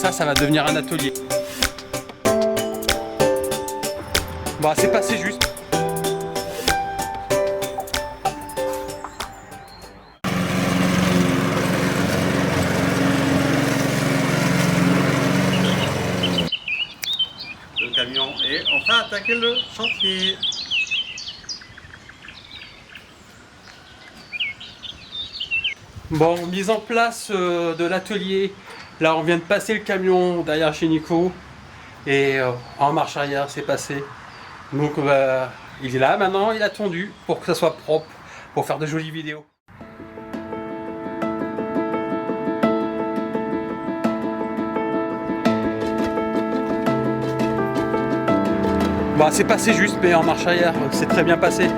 Ça va devenir un atelier. Bon, c'est passé juste. Le camion est enfin attaqué le chantier. Bon, mise en place de l'atelier. Là, on vient de passer le camion derrière chez Nico. Et en marche arrière, c'est passé. Donc, il est là maintenant, il a tondu pour que ça soit propre, pour faire de jolies vidéos. Bah, c'est passé juste, mais en marche arrière, c'est très bien passé.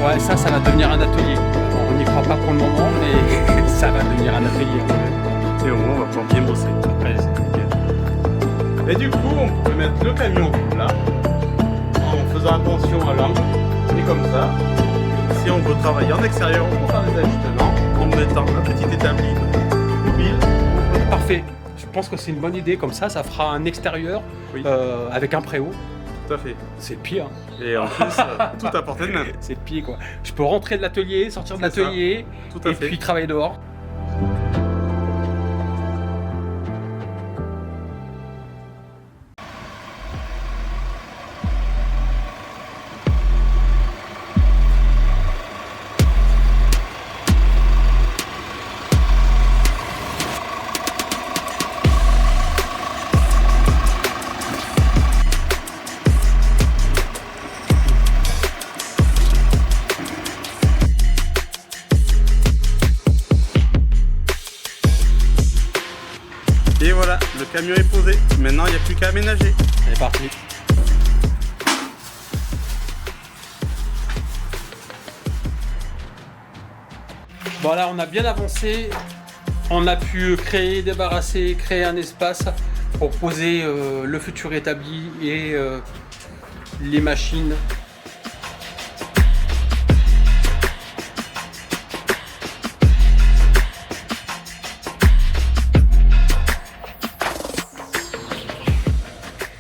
Ouais, ça va devenir un atelier. On n'y croit pas pour le moment, mais ça va devenir un atelier. Et au moins, on va pouvoir bien bosser. Après, c'est nickel. Et du coup, on peut mettre le camion là, en faisant attention à l'angle. Et comme ça, si on veut travailler en extérieur, on peut faire des ajustements en mettant un petit établi mobile. Parfait. Je pense que c'est une bonne idée. Comme ça fera un extérieur Oui. avec un préau. Tout à fait. C'est le pire. Et en plus, tout à portée de main. C'est le pire, quoi. Je peux rentrer de l'atelier, sortir de C'est ça. l'atelier, Tout à et fait. puis travailler dehors. Et voilà, le camion est posé. Maintenant, il n'y a plus qu'à aménager. C'est parti. Bon, là, on a bien avancé. On a pu créer un espace pour poser le futur établi et les machines.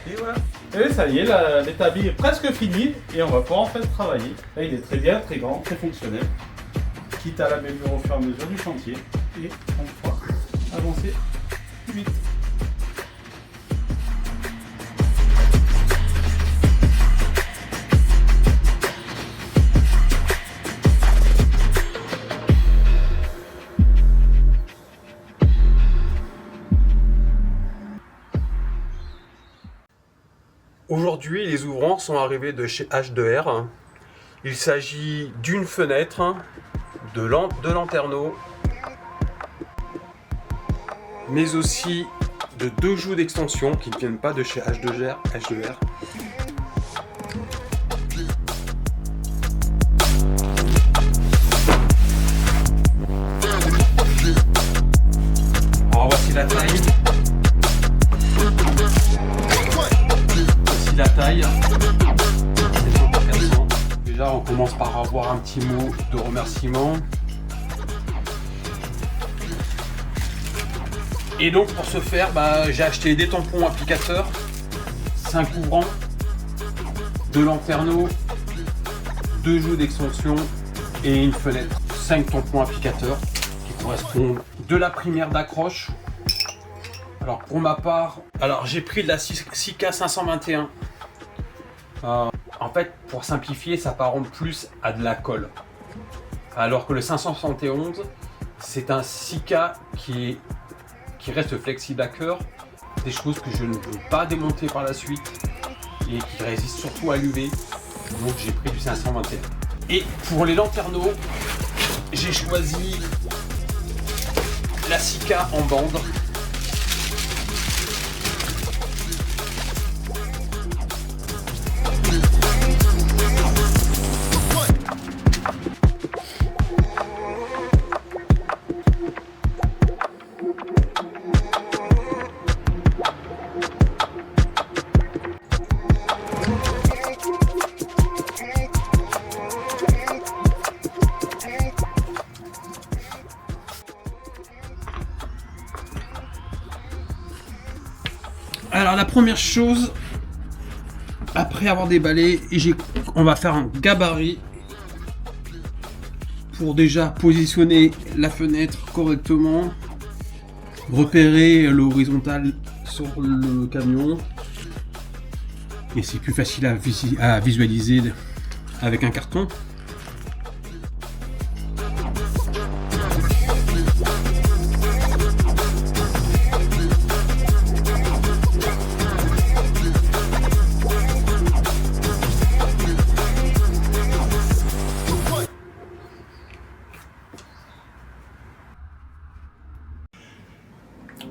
Et voilà. Et ça y est, l'établi est presque fini et on va pouvoir en fait travailler. Là, il est très bien, très grand, très fonctionnel. Quitte à l'améliorer au fur et à mesure du chantier. Et on pourra avancer plus vite. Aujourd'hui, les ouvrants sont arrivés de chez H2R. Il s'agit d'une fenêtre, de lanterneaux, mais aussi de deux joues d'extension qui ne viennent pas de chez H2R. Alors voici la taille. Voici la taille. Déjà, on commence par avoir un petit mot de remerciement. Et donc pour ce faire, j'ai acheté des tampons applicateurs, 5 ouvrants, 2 lanterneaux, 2 joues d'extension et une fenêtre. 5 tampons applicateurs qui correspondent de la primaire d'accroche. Alors pour ma part, j'ai pris de la 6K 521. En fait, pour simplifier, ça s'apparente plus à de la colle. Alors que le 571, c'est un 6K qui reste flexible à cœur, des choses que je ne veux pas démonter par la suite et qui résistent surtout à l'UV. Donc j'ai pris du 521. Et pour les lanterneaux, j'ai choisi la 6K en bande. Alors la première chose, après avoir déballé, on va faire un gabarit pour déjà positionner la fenêtre correctement, repérer l'horizontale sur le camion, et c'est plus facile à visualiser avec un carton.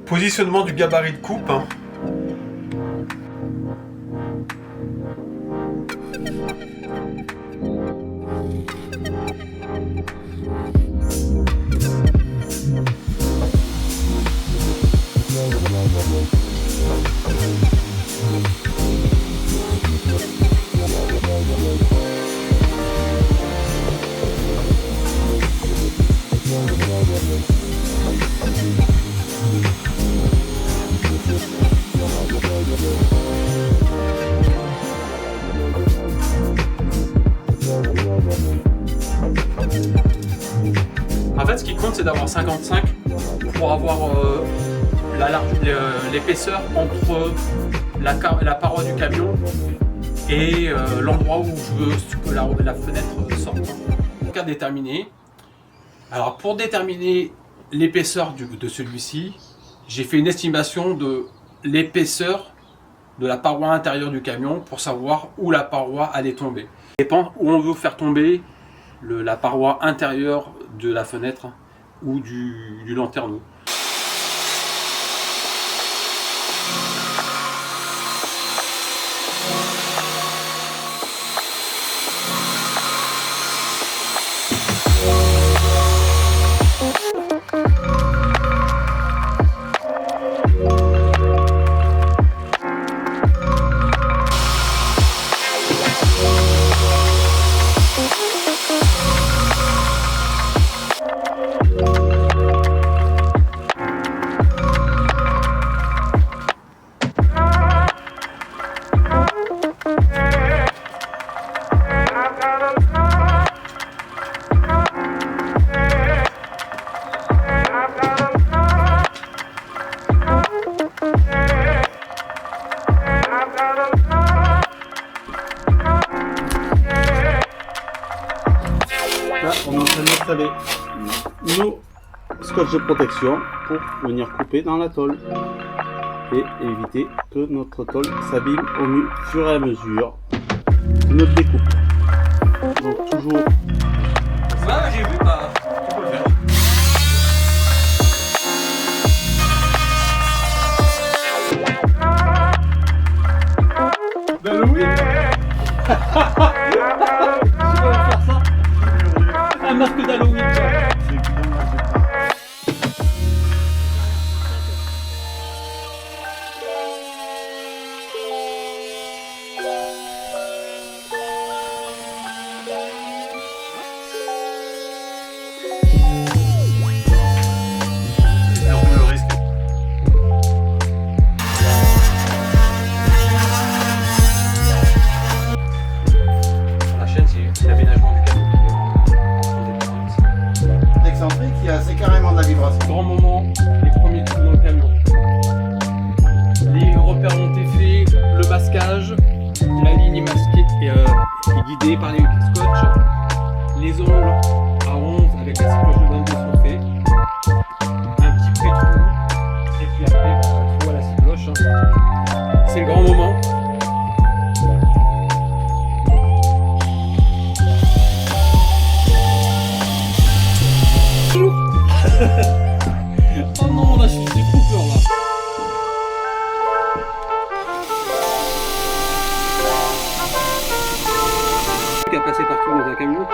Positionnement du gabarit de coupe. En fait, ce qui compte, c'est d'avoir 55 pour avoir l'épaisseur entre la paroi du camion et l'endroit où je veux que la fenêtre sorte. Donc à déterminer. Alors pour déterminer l'épaisseur de celui-ci, j'ai fait une estimation de l'épaisseur de la paroi intérieure du camion pour savoir où la paroi allait tomber. Ça dépend où on veut faire tomber la paroi intérieure de la fenêtre ou du lanterneau. Là, on est en train d'installer nos scotch de protection pour venir couper dans la tôle et éviter que notre tôle s'abîme au fur et à mesure de notre découpe. Donc toujours. Ça, j'ai vu, bah, on peut le faire. D'Halloween. Un masque d'Halloween. La chaîne, c'est l'aménagement du camion. L'excentrique, c'est carrément de la vibration. Grand moment, les premiers trous dans le camion. Les repères ont été faits, le masquage, la ligne est masquée et guidée par les scotch. Les ongles à 11 avec la cycloche de 22 sont faits. Un petit pré-trou. Et puis après, trou à la cycloche. C'est le grand moment. Oh non, là, j'ai trop peur là. Qui a passé partout dans un camion.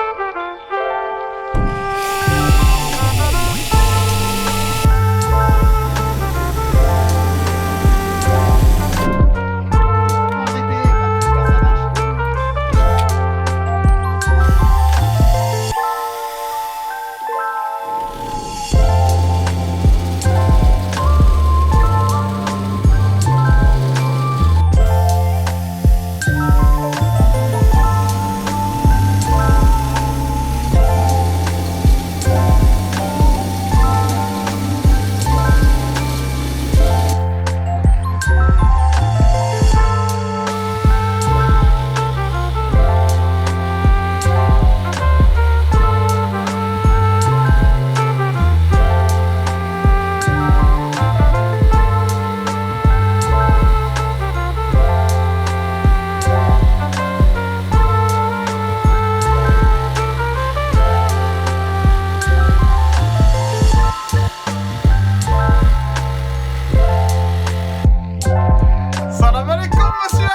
Salam alaikum, monsieur H.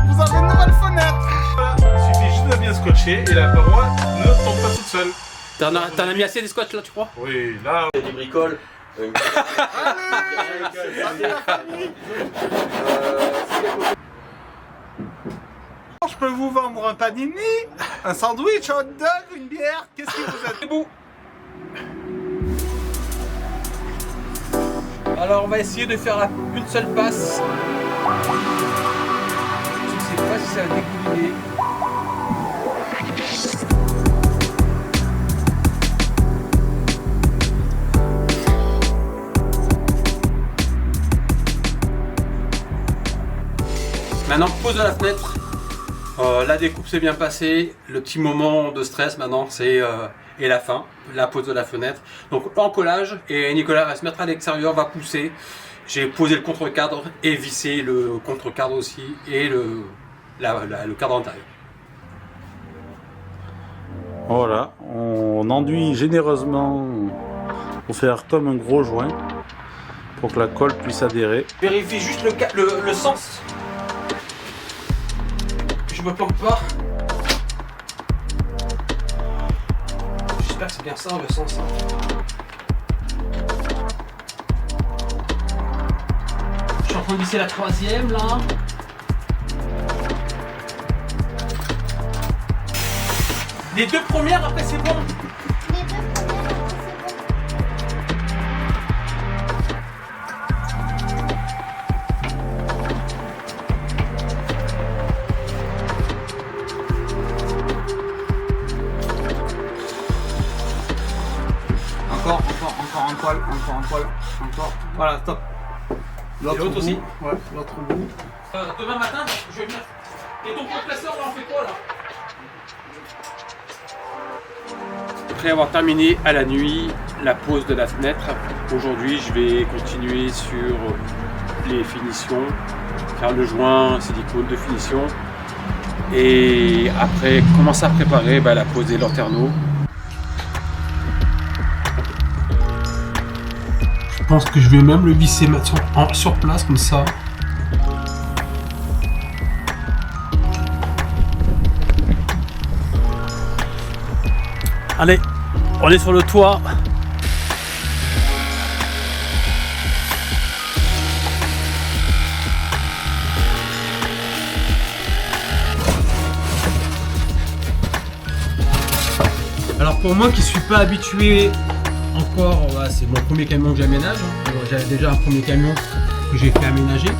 Vous avez une nouvelle fenêtre. Voilà. Il suffit juste de bien scotcher et la paroi ne tombe pas toute seule. T'en as mis assez des scotch là, tu crois? Oui, là. Il y a des bricoles. Je peux vous vendre un panini, un sandwich, un hot dog, une bière. Qu'est-ce que vous êtes beau? Alors on va essayer de faire une seule passe. Je sais pas si ça va dégouliner. Maintenant, pose de la fenêtre. La découpe s'est bien passée. Le petit moment de stress maintenant, c'est et la fin, la pose de la fenêtre. Donc encollage, et Nicolas va se mettre à l'extérieur, va pousser. J'ai posé le contre-cadre et vissé le contre-cadre aussi et le cadre intérieur. Voilà, on enduit généreusement pour faire comme un gros joint pour que la colle puisse adhérer. Vérifie juste le sens. Que je me planque pas. J'espère que c'est bien ça le sens. Je suis en train de visser la troisième là. Les deux premières, après c'est bon. Encore un poil, encore. Voilà, top. L'autre aussi. Ouais, l'autre bout. Demain matin, je vais venir. Et ton compresseur, on en fait quoi là? Après avoir terminé à la nuit la pose de la fenêtre, aujourd'hui je vais continuer sur les finitions, faire le joint silicone de finition et après commencer à préparer la pose des lanterneaux. Je pense que je vais même le visser sur place comme ça. Allez, on est sur le toit. Alors pour moi qui suis pas habitué encore, c'est mon premier camion que j'aménage. J'avais déjà un premier camion que j'ai fait aménager.